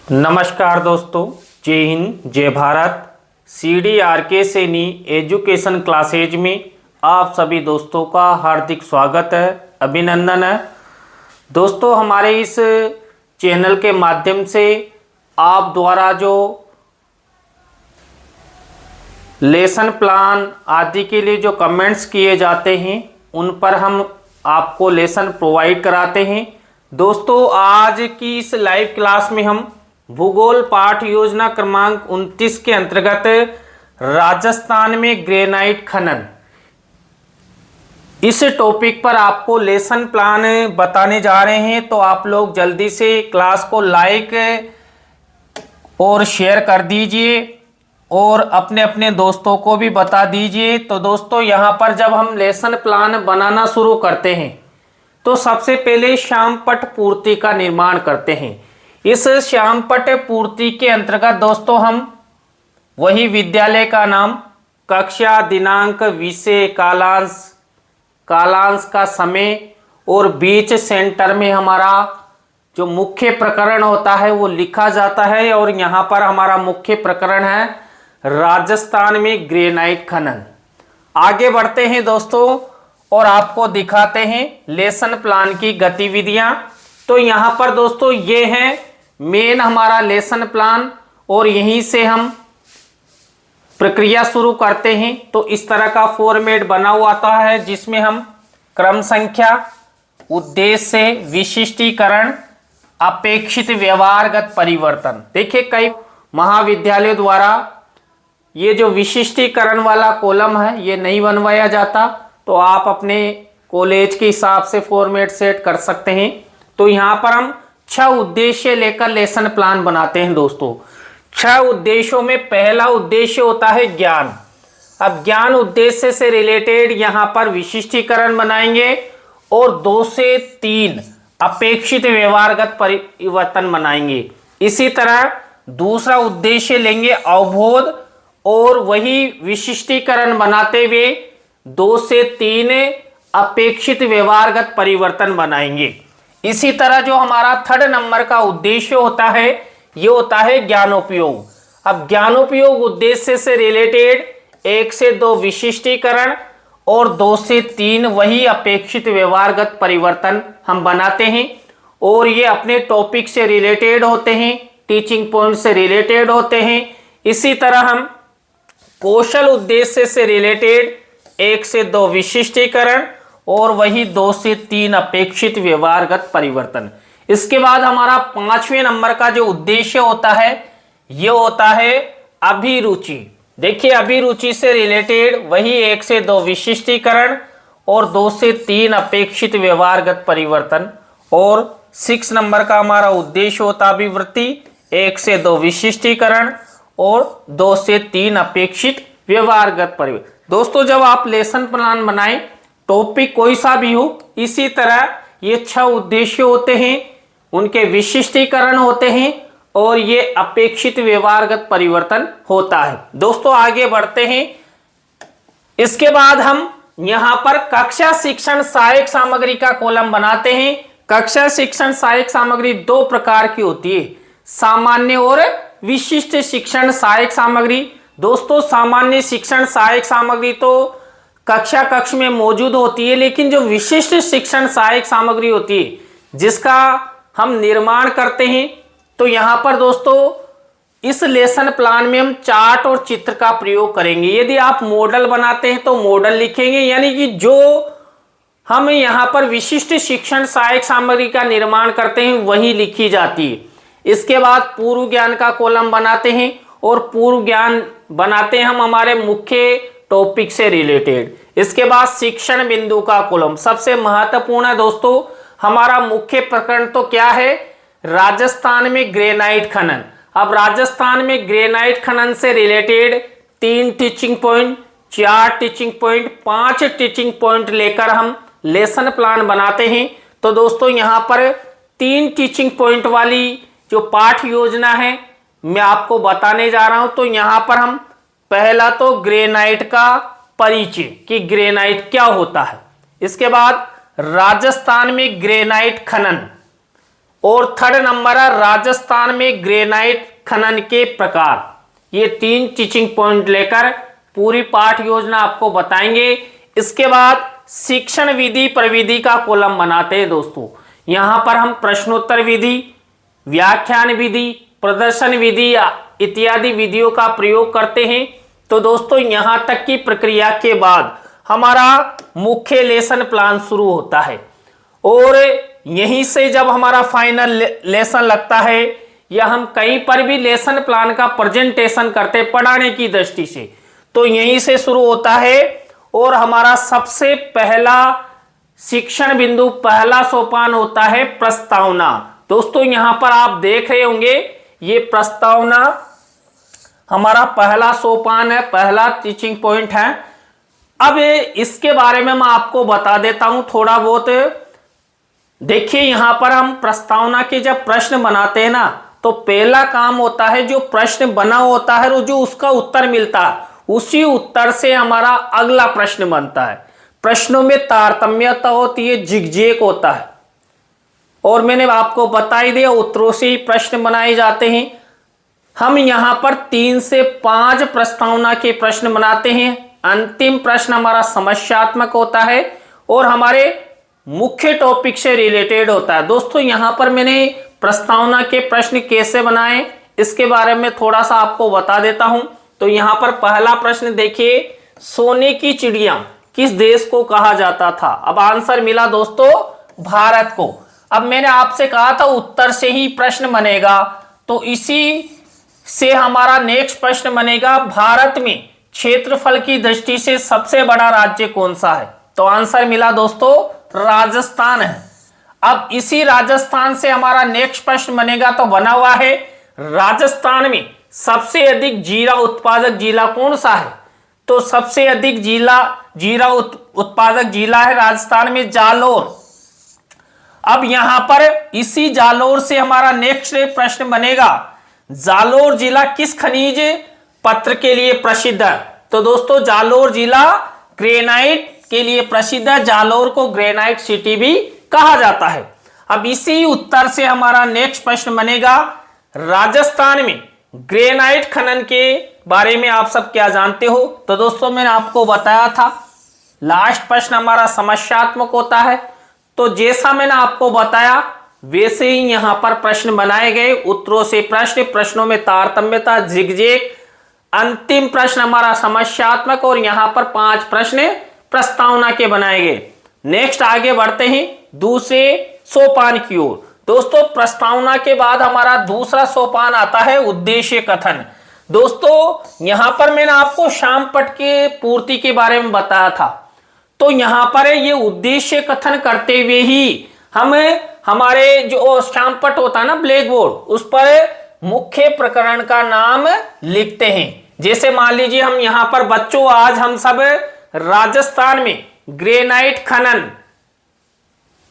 नमस्कार दोस्तों, जय हिंद जय Bharat. CDRK Saini education classes में आप सभी दोस्तों का हार्दिक स्वागत है, अभिनंदन है। दोस्तों, हमारे इस चैनल के माध्यम से आप द्वारा जो लेसन प्लान आदि के लिए जो कमेंट्स किए जाते हैं उन पर हम आपको लेसन प्रोवाइड कराते हैं। दोस्तों, आज की इस लाइव क्लास में हम भूगोल पाठ योजना क्रमांक 29 के अंतर्गत राजस्थान में ग्रेनाइट खनन इस टॉपिक पर आपको लेसन प्लान बताने जा रहे हैं। तो आप लोग जल्दी से क्लास को लाइक और शेयर कर दीजिए और अपने अपने दोस्तों को भी बता दीजिए। तो दोस्तों, यहाँ पर जब हम लेसन प्लान बनाना शुरू करते हैं तो सबसे पहले श्यामपट्ट पूर्ति का निर्माण करते हैं। इस श्यामपट्ट पूर्ति के अंतर्गत दोस्तों हम वही विद्यालय का नाम, कक्षा, दिनांक, विषय, कालांश का समय और बीच सेंटर में हमारा जो मुख्य प्रकरण होता है वो लिखा जाता है। और यहाँ पर हमारा मुख्य प्रकरण है राजस्थान में ग्रेनाइट खनन। आगे बढ़ते हैं दोस्तों और आपको दिखाते हैं लेसन प्लान की गतिविधियां। तो यहाँ पर दोस्तों ये है मेन हमारा लेसन प्लान और यहीं से हम प्रक्रिया शुरू करते हैं। तो इस तरह का फॉर्मेट बना हुआ आता है जिसमें हम क्रम संख्या, उद्देश्य, विशिष्टीकरण, अपेक्षित व्यवहारगत परिवर्तन। देखिए, कई महाविद्यालयों द्वारा ये जो विशिष्टीकरण वाला कॉलम है ये नहीं बनवाया जाता, तो आप अपने कॉलेज के हिसाब से फॉर्मेट सेट कर सकते हैं। तो यहाँ पर हम 6 उद्देश्य लेकर लेसन प्लान बनाते हैं। दोस्तों, 6 उद्देश्यों में पहला उद्देश्य होता है ज्ञान। अब ज्ञान उद्देश्य से रिलेटेड यहाँ पर विशिष्टीकरण बनाएंगे और 2 से 3 अपेक्षित व्यवहारगत परिवर्तन बनाएंगे। इसी तरह दूसरा उद्देश्य लेंगे अवबोध और वही विशिष्टीकरण बनाते हुए 2 से 3 अपेक्षित व्यवहारगत परिवर्तन बनाएंगे। इसी तरह जो हमारा 3rd नंबर का उद्देश्य होता है ये होता है ज्ञानोपयोग। अब ज्ञानोपयोग उद्देश्य से रिलेटेड 1 से 2 विशिष्टीकरण और 2 से 3 वही अपेक्षित व्यवहारगत परिवर्तन हम बनाते हैं और ये अपने टॉपिक से रिलेटेड होते हैं, टीचिंग पॉइंट से रिलेटेड होते हैं। इसी तरह हम कौशल उद्देश्य से रिलेटेड 1 से 2 विशिष्टीकरण और वही 2 से 3 अपेक्षित व्यवहारगत परिवर्तन। इसके बाद हमारा 5वें नंबर का जो उद्देश्य होता है ये होता है अभिरुचि। देखिए, अभिरुचि से रिलेटेड वही 1 से 2 विशिष्टीकरण और 2 से 3 अपेक्षित व्यवहारगत परिवर्तन। और 6 नंबर का हमारा उद्देश्य होता अभिवृत्ति, 1 से 2 विशिष्टीकरण और 2 से 3 अपेक्षित व्यवहारगत परिवर्तन। दोस्तों, जब आप लेसन प्लान बनाएं, टॉपिक कोई सा भी हो, इसी तरह ये 6 उद्देश्य होते हैं, उनके विशिष्टीकरण होते हैं और ये अपेक्षित व्यवहारगत परिवर्तन होता है। दोस्तों, आगे बढ़ते हैं। इसके बाद हम यहाँ पर कक्षा शिक्षण सहायक सामग्री का कॉलम बनाते हैं। कक्षा शिक्षण सहायक सामग्री 2 प्रकार की होती है, सामान्य और विशिष्ट शिक्षण सहायक सामग्री। दोस्तों, सामान्य शिक्षण सहायक सामग्री तो कक्षा कक्ष में मौजूद होती है, लेकिन जो विशिष्ट शिक्षण सहायक सामग्री होती है जिसका हम निर्माण करते हैं, तो यहाँ पर दोस्तों इस लेसन प्लान में हम चार्ट और चित्र का प्रयोग करेंगे। यदि आप मॉडल बनाते हैं तो मॉडल लिखेंगे, यानी कि जो हम यहाँ पर विशिष्ट शिक्षण सहायक सामग्री का निर्माण करते हैं वही लिखी जाती है। इसके बाद पूर्व ज्ञान का कॉलम बनाते हैं और पूर्व ज्ञान बनाते हैं हम हमारे मुख्य टॉपिक से रिलेटेड। इसके बाद शिक्षण बिंदु का कॉलम सबसे महत्वपूर्ण है। दोस्तों, हमारा मुख्य प्रकरण तो क्या है, राजस्थान में ग्रेनाइट खनन। अब राजस्थान में ग्रेनाइट खनन से related 3 teaching point, 4 teaching point, 5 teaching point लेकर हम लेसन प्लान बनाते हैं। तो दोस्तों, यहाँ पर 3 टीचिंग पॉइंट वाली जो पाठ योजना है मैं आपको बताने जा रहा हूं। तो यहाँ पर हम पहला तो ग्रेनाइट का परिचय कि ग्रेनाइट क्या होता है, इसके बाद राजस्थान में ग्रेनाइट खनन और थर्ड नंबर है राजस्थान में ग्रेनाइट खनन के प्रकार। ये 3 टीचिंग पॉइंट लेकर पूरी पाठ योजना आपको बताएंगे। इसके बाद शिक्षण विधि प्रविधि का कॉलम बनाते हैं दोस्तों। यहां पर हम प्रश्नोत्तर विधि, व्याख्यान विधि, प्रदर्शन विधि इत्यादि विधियों का प्रयोग करते हैं। तो दोस्तों यहां तक की प्रक्रिया के बाद हमारा मुख्य लेसन प्लान शुरू होता है और यहीं से जब हमारा फाइनल लेसन लगता है या हम कहीं पर भी लेसन प्लान का प्रेजेंटेशन करते पढ़ाने की दृष्टि से, तो यहीं से शुरू होता है और हमारा सबसे पहला शिक्षण बिंदु, पहला सोपान होता है प्रस्तावना। दोस्तों यहां पर आप देख रहे होंगे ये प्रस्तावना हमारा पहला सोपान है, पहला टीचिंग पॉइंट है। अब इसके बारे में मैं आपको बता देता हूं थोड़ा बहुत। देखिए यहां पर हम प्रस्तावना के जब प्रश्न बनाते हैं ना, तो पहला काम होता है जो प्रश्न बना होता है और जो उसका उत्तर मिलता है, उसी उत्तर से हमारा अगला प्रश्न बनता है। प्रश्नों में तारतम्यता होती है, जिगजैग होता है, और मैंने आपको बता ही दिया उत्तरों से ही प्रश्न बनाए जाते हैं। हम यहां पर 3 से 5 प्रस्तावना के प्रश्न बनाते हैं। अंतिम प्रश्न हमारा समस्यात्मक होता है और हमारे मुख्य टॉपिक से रिलेटेड होता है। दोस्तों यहां पर मैंने प्रस्तावना के प्रश्न कैसे बनाए इसके बारे में थोड़ा सा आपको बता देता हूं। तो यहां पर पहला प्रश्न देखिए, सोने की चिड़िया किस देश को कहा जाता था? अब आंसर मिला दोस्तों भारत को। अब मैंने आपसे कहा था उत्तर से ही प्रश्न बनेगा, तो इसी से हमारा नेक्स्ट प्रश्न बनेगा, भारत में क्षेत्रफल की दृष्टि से सबसे बड़ा राज्य कौन सा है? तो आंसर मिला दोस्तों राजस्थान है। अब इसी राजस्थान से हमारा नेक्स्ट प्रश्न बनेगा, तो बना हुआ है राजस्थान में सबसे अधिक जीरा उत्पादक जिला कौन सा है? तो सबसे अधिक जीरा उत्पादक जिला है राजस्थान में जालोर। अब यहां पर इसी जालोर से हमारा नेक्स्ट प्रश्न बनेगा, जालोर जिला किस खनिज पत्र के लिए प्रसिद्ध है? तो दोस्तों जालोर जिला ग्रेनाइट के लिए प्रसिद्ध है। जालोर को ग्रेनाइट सिटी भी कहा जाता है। अब इसी उत्तर से हमारा नेक्स्ट प्रश्न बनेगा, राजस्थान में ग्रेनाइट खनन के बारे में आप सब क्या जानते हो? तो दोस्तों मैंने आपको बताया था लास्ट प्रश्न हमारा समस्यात्मक होता है। तो जैसा मैंने आपको बताया वैसे ही यहां पर प्रश्न बनाए गए, उत्तरों से प्रश्न, प्रश्नों में तारतम्यता, जिगजैग। अंतिम प्रश्न हमारा समस्यात्मक और यहां पर 5 प्रश्न प्रस्तावना के बनाए गए। नेक्स्ट आगे बढ़ते हैं दूसरे सोपान की ओर। दोस्तों प्रस्तावना के बाद हमारा दूसरा सोपान आता है उद्देश्य कथन। दोस्तों यहां पर मैंने आपको श्यामपट्ट के पूर्ति के बारे में बताया था, तो यहां पर ये उद्देश्य कथन करते हुए ही हम हमारे जो श्यामपट्ट होता है ना ब्लैक बोर्ड, उस पर मुख्य प्रकरण का नाम लिखते हैं। जैसे मान लीजिए हम यहां पर बच्चों आज हम सब राजस्थान में ग्रेनाइट खनन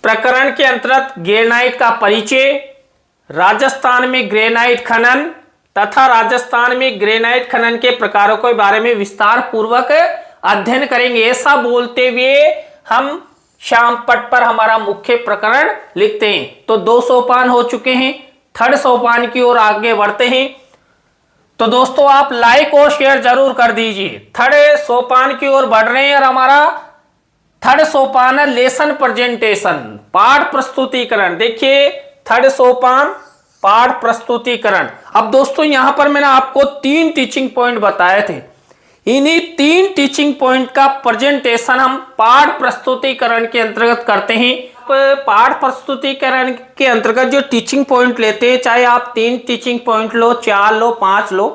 प्रकरण के अंतर्गत ग्रेनाइट का परिचय, राजस्थान में ग्रेनाइट खनन तथा राजस्थान में ग्रेनाइट खनन के प्रकारों के बारे में विस्तार पूर्वक अध्ययन करेंगे। ऐसा बोलते हुए हम श्यामपट्ट पर हमारा मुख्य प्रकरण लिखते हैं। तो 2 सोपान हो चुके हैं, थर्ड सोपान की ओर आगे बढ़ते हैं। तो दोस्तों आप लाइक और शेयर जरूर कर दीजिए। थर्ड सोपान की ओर बढ़ रहे हैं और हमारा थर्ड सोपान है लेसन प्रेजेंटेशन, पाठ प्रस्तुतिकरण। देखिए थर्ड सोपान पाठ प्रस्तुतिकरण। अब दोस्तों यहां पर मैंने आपको 3 टीचिंग पॉइंट बताए थे, इन्हीं 3 टीचिंग पॉइंट का प्रेजेंटेशन हम पाठ प्रस्तुतिकरण के अंतर्गत करते हैं। पाठ प्रस्तुतिकरण के अंतर्गत जो टीचिंग पॉइंट लेते हैं, चाहे आप 3 टीचिंग पॉइंट लो, 4 लो, 5 लो,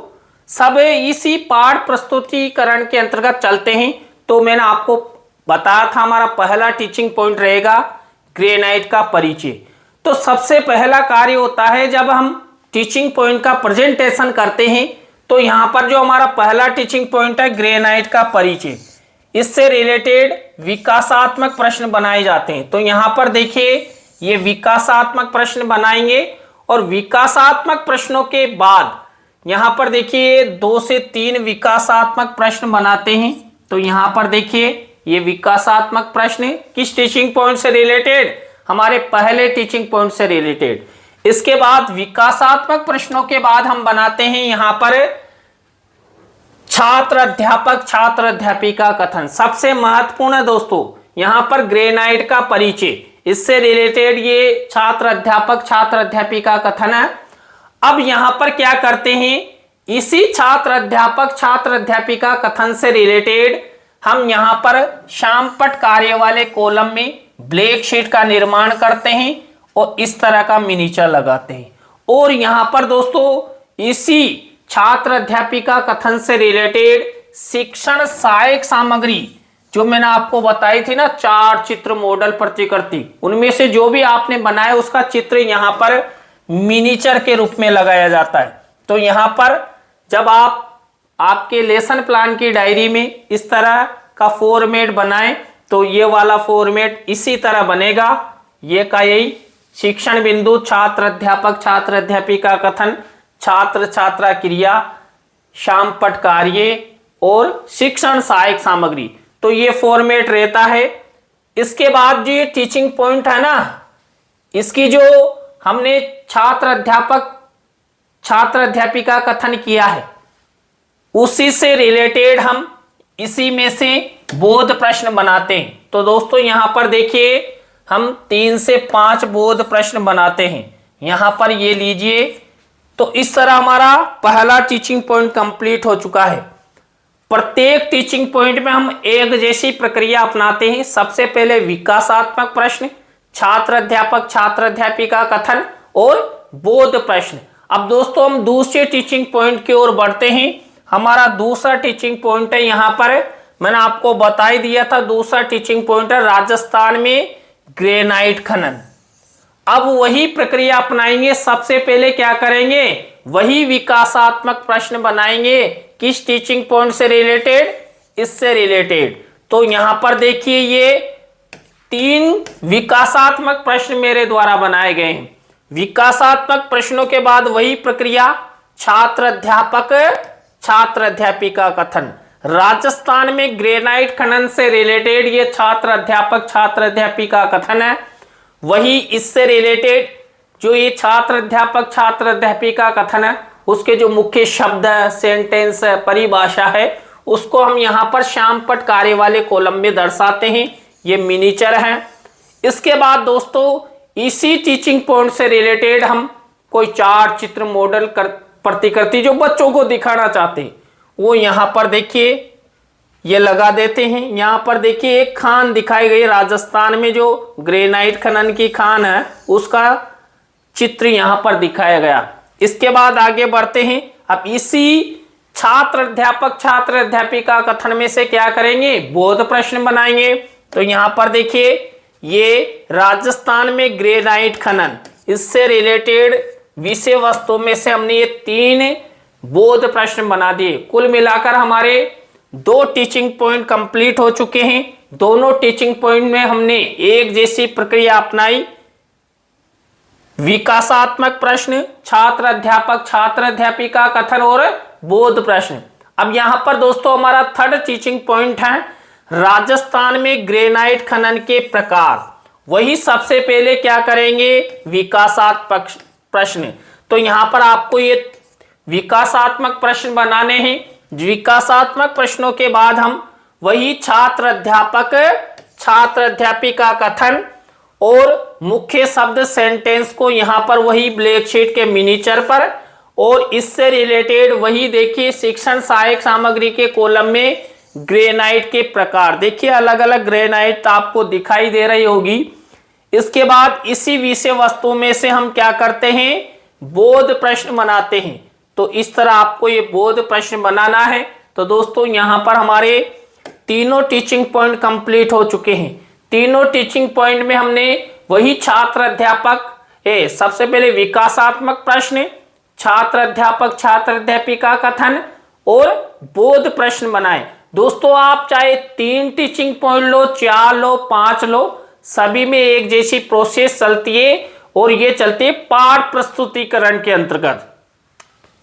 सब इसी पाठ प्रस्तुतिकरण के अंतर्गत चलते हैं। तो मैंने आपको बताया था हमारा पहला टीचिंग पॉइंट रहेगा ग्रेनाइट का परिचय। तो सबसे पहला कार्य होता है जब हम टीचिंग पॉइंट का प्रेजेंटेशन करते हैं, तो यहां पर जो हमारा पहला टीचिंग पॉइंट है ग्रेनाइट का परिचय, इससे रिलेटेड विकासात्मक प्रश्न बनाए जाते हैं। तो यहां पर देखिए ये विकासात्मक प्रश्न बनाएंगे और विकासात्मक प्रश्नों के बाद यहां पर देखिए 2 से 3 विकासात्मक प्रश्न बनाते हैं। तो यहां पर देखिए ये विकासात्मक प्रश्न किस टीचिंग पॉइंट से रिलेटेड? हमारे पहले टीचिंग पॉइंट से रिलेटेड। इसके बाद विकासात्मक प्रश्नों के बाद हम बनाते हैं यहां पर छात्र अध्यापक छात्र अध्यापिका कथन। सबसे महत्वपूर्ण है दोस्तों यहां पर ग्रेनाइट का परिचय, इससे रिलेटेड ये छात्र अध्यापक छात्र अध्यापिका कथन है। अब यहां पर क्या करते हैं, इसी छात्र अध्यापक छात्र अध्यापिका कथन से रिलेटेड हम यहां पर शामपट कार्य वाले कॉलम में ब्लैक शीट का निर्माण करते हैं और इस तरह का मिनीचर लगाते हैं। और यहां पर दोस्तों इसी छात्र अध्यापिका कथन से रिलेटेड शिक्षण सहायक सामग्री जो मैंने आपको बताई थी ना, 4 चित्र मॉडल प्रतिकृति, उनमें से जो भी आपने बनाया उसका चित्र यहां पर मिनीचर के रूप में लगाया जाता है। तो यहां पर जब आप आपके लेसन प्लान की डायरी में इस तरह का फॉर्मेट बनाएं तो ये वाला फॉर्मेट इसी तरह बनेगा। ये का यही शिक्षण बिंदु, छात्र अध्यापक छात्र अध्यापिका कथन, छात्र छात्रा क्रिया, शामपट कार्य और शिक्षण सहायक सामग्री, तो ये फॉर्मेट रहता है। इसके बाद जो ये टीचिंग पॉइंट है ना, इसकी जो हमने छात्र अध्यापक छात्र अध्यापिका कथन किया है उसी से रिलेटेड हम इसी में से बोध प्रश्न बनाते हैं। तो दोस्तों यहां पर देखिए हम 3 से 5 बोध प्रश्न बनाते हैं। यहां पर ये लीजिए, तो इस तरह हमारा पहला टीचिंग पॉइंट कंप्लीट हो चुका है। प्रत्येक टीचिंग पॉइंट में हम एक जैसी प्रक्रिया अपनाते हैं। सबसे पहले विकासात्मक प्रश्न, छात्र अध्यापक छात्र अध्यापिका कथन और बोध प्रश्न। अब दोस्तों हम दूसरे टीचिंग पॉइंट की ओर बढ़ते हैं। हमारा दूसरा टीचिंग पॉइंट है, यहां पर मैंने आपको बता ही दिया था, दूसरा टीचिंग पॉइंट है राजस्थान में ग्रेनाइट खनन। अब वही प्रक्रिया अपनाएंगे। सबसे पहले क्या करेंगे, वही विकासात्मक प्रश्न बनाएंगे। किस टीचिंग पॉइंट से रिलेटेड, इससे रिलेटेड। तो यहां पर देखिए ये 3 विकासात्मक प्रश्न मेरे द्वारा बनाए गए हैं। विकासात्मक प्रश्नों के बाद वही प्रक्रिया छात्र अध्यापक छात्र अध्यापिका कथन। राजस्थान में ग्रेनाइट खनन से रिलेटेड ये छात्र अध्यापक छात्र अध्यापिका कथन है। वही इससे रिलेटेड जो ये छात्र अध्यापक छात्र अध्यापिका कथन है उसके जो मुख्य शब्द है, सेंटेंस है, परिभाषा है, उसको हम यहां पर शामपट कार्य वाले कॉलम में दर्शाते हैं। ये मिनीचर है। इसके बाद दोस्तों इसी टीचिंग पॉइंट से रिलेटेड हम कोई 4 चित्र मॉडल प्रतिकृति जो बच्चों को दिखाना चाहते हैं वो यहां पर देखिए ये लगा देते हैं। यहां पर देखिए एक खान दिखाई गई, राजस्थान में जो ग्रेनाइट खनन की खान है उसका चित्र यहां पर दिखाया गया। इसके बाद आगे बढ़ते हैं। अब इसी छात्र अध्यापक छात्र अध्यापिका कथन में से क्या करेंगे, बोध प्रश्न बनाएंगे। तो यहां पर देखिए ये राजस्थान में ग्रेनाइट खनन, इससे रिलेटेड विषय वस्तु में से हमने ये 3 बोध प्रश्न बना दिए। कुल मिलाकर हमारे 2 टीचिंग पॉइंट कंप्लीट हो चुके हैं। दोनों टीचिंग पॉइंट में हमने एक जैसी प्रक्रिया अपनाई। विकासात्मक प्रश्न, छात्र अध्यापक छात्र अध्यापिका कथन और बोध प्रश्न। अब यहां पर दोस्तों हमारा 3rd टीचिंग पॉइंट है राजस्थान में ग्रेनाइट खनन के प्रकार। वही सबसे पहले क्या करेंगे, विकासात्मक प्रश्न। तो यहां पर आपको ये विकासात्मक प्रश्न बनाने हैं। विकासात्मक प्रश्नों के बाद हम वही छात्र अध्यापक छात्र अध्यापिका कथन और मुख्य शब्द सेंटेंस को यहां पर वही ब्लैक शीट के मिनीचर पर, और इससे रिलेटेड वही देखिए शिक्षण सहायक सामग्री के कॉलम में ग्रेनाइट के प्रकार। देखिए अलग अलग ग्रेनाइट आपको दिखाई दे रही होगी। इसके बाद इसी विषय वस्तु में से हम क्या करते हैं, बोध प्रश्न बनाते हैं। तो इस तरह आपको ये बोध प्रश्न बनाना है। तो दोस्तों यहां पर हमारे तीनों टीचिंग पॉइंट कंप्लीट हो चुके हैं। तीनों टीचिंग पॉइंट में हमने वही छात्र अध्यापक सबसे पहले विकासात्मक प्रश्न, छात्र अध्यापक छात्र अध्यापिका कथन और बोध प्रश्न बनाए। दोस्तों आप चाहे 3 टीचिंग पॉइंट लो, 4 लो, 5 लो, सभी में एक जैसी प्रोसेस चलती है और ये चलती है पाठ प्रस्तुतिकरण के अंतर्गत।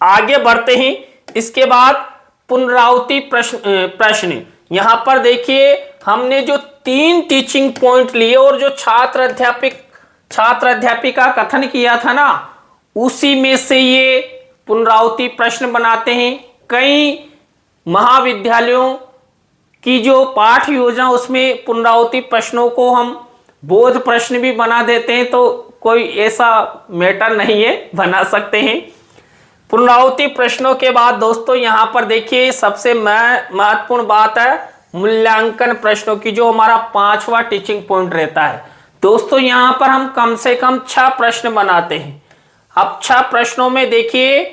आगे बढ़ते हैं। इसके बाद पुनरावृत्ति प्रश्न। यहां पर देखिए हमने जो 3 टीचिंग पॉइंट लिए और जो छात्र अध्यापक छात्र अध्यापिका कथन किया था ना, उसी में से ये पुनरावृत्ति प्रश्न बनाते हैं। कई महाविद्यालयों की जो पाठ योजना उसमें पुनरावृत्ति प्रश्नों को हम बोध प्रश्न भी बना देते हैं, तो कोई ऐसा मैटर नहीं है, बना सकते हैं। पुनरावृत्ति प्रश्नों के बाद दोस्तों यहां पर देखिए सबसे महत्वपूर्ण बात है मूल्यांकन प्रश्नों की, जो हमारा 5वां टीचिंग पॉइंट रहता है। दोस्तों यहां पर हम कम से कम 6 प्रश्न बनाते हैं। अब 6 प्रश्नों में देखिए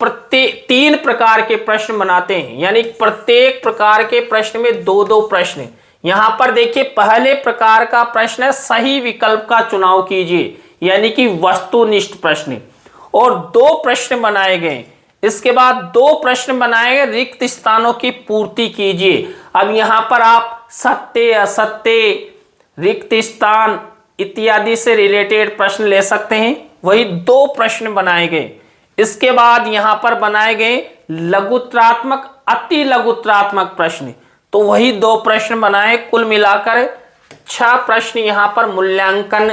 प्रत्येक 3 प्रकार के प्रश्न बनाते हैं, यानी प्रत्येक प्रकार के प्रश्न में 2-2 प्रश्न। यहां पर देखिए पहले प्रकार का प्रश्न है सही विकल्प का चुनाव कीजिए, यानी कि वस्तुनिष्ठ प्रश्न, और 2 प्रश्न बनाए गए। इसके बाद 2 प्रश्न बनाए गए रिक्त स्थानों की पूर्ति कीजिए। अब यहां पर आप सत्य असत्य, रिक्त स्थान इत्यादि से रिलेटेड प्रश्न ले सकते हैं, वही 2 प्रश्न बनाए गए। इसके बाद यहां पर बनाए गए लघुत्रात्मक अति लघुत्रात्मक प्रश्न, तो वही 2 प्रश्न बनाए। कुल मिलाकर 6 प्रश्न यहां पर मूल्यांकन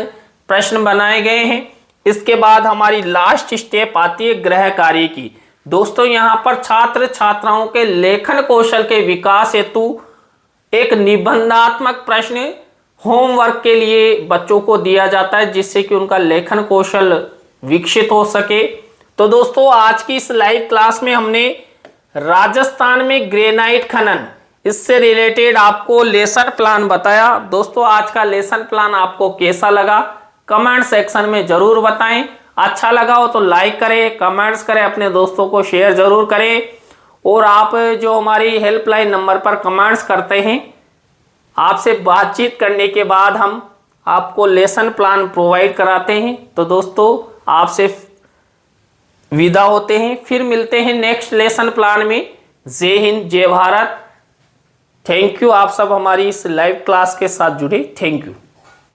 प्रश्न बनाए गए हैं। इसके बाद हमारी लास्ट स्टेप आती है गृह कार्य की। दोस्तों यहां पर छात्र छात्राओं के लेखन कौशल के विकास हेतु एक निबंधात्मक प्रश्न होमवर्क के लिए बच्चों को दिया जाता है, जिससे कि उनका लेखन कौशल विकसित हो सके। तो दोस्तों आज की इस लाइव क्लास में हमने राजस्थान में ग्रेनाइट खनन, इससे रिलेटेड आपको लेसन प्लान बताया। दोस्तों आज का लेसन प्लान आपको कैसा लगा कमेंट सेक्शन में जरूर बताएं। अच्छा लगा हो तो लाइक करें, कमेंट्स करें, अपने दोस्तों को शेयर जरूर करें। और आप जो हमारी हेल्पलाइन नंबर पर कमेंट्स करते हैं, आपसे बातचीत करने के बाद हम आपको लेसन प्लान प्रोवाइड कराते हैं। तो दोस्तों आपसे विदा होते हैं, फिर मिलते हैं नेक्स्ट लेसन प्लान में। जय हिंद, जय भारत। थैंक यू, आप सब हमारी इस लाइव क्लास के साथ जुड़े। Thank you.